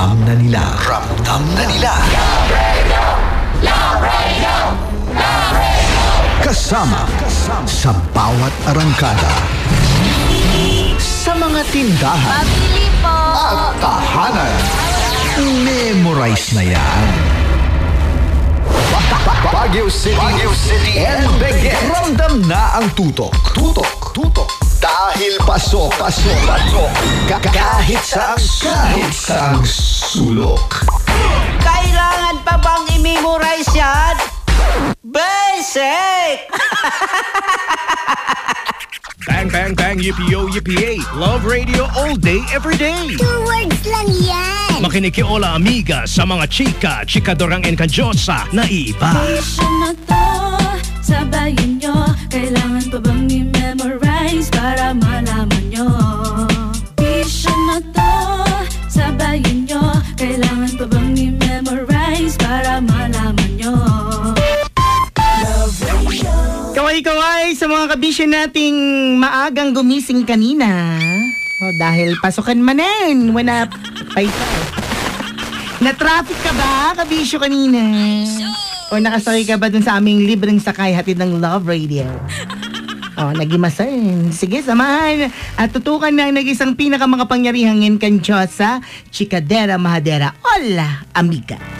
Ramdam na nila. Ramdam na nila. Love Radio! Love Radio! Kasama sa bawat arangkada. Sa mga tindahan. Pabili po! At tahanan. Memorize na yan. Baguio City and Benguet. Ramdam na ang tutok. Dahil pasok. Kahit saang sulok. Kailangan pa bang i-memorize yan? Basic! Bang, yippee-yo, yippee-yay. Love Radio all day, every day. 2 words lang yan. Makinig kay Ola Amiga sa mga chikadorang enkanjosa na iba. Bisyo na to, sabayin nyo. Kailangan pa bang i-memorize para malaman nyo? Bisyo na to, sabayin nyo. Kailangan pa bang i-memorize para malaman nyo? Kaway-kaway sa mga kabisyo nating maagang gumising kanina. Dahil pasukan manen, wala pa ito. Na-traffic ka ba, kabisyo kanina? O nakasakay ka ba dun sa aming libreng sakay hatid ng Love Radio? Nagimasan. Sige, samahan. At tutukan na ang nag-isang pinakamakapangyarihang enkanchosa, Chikadera Mahadera. Hola, amiga.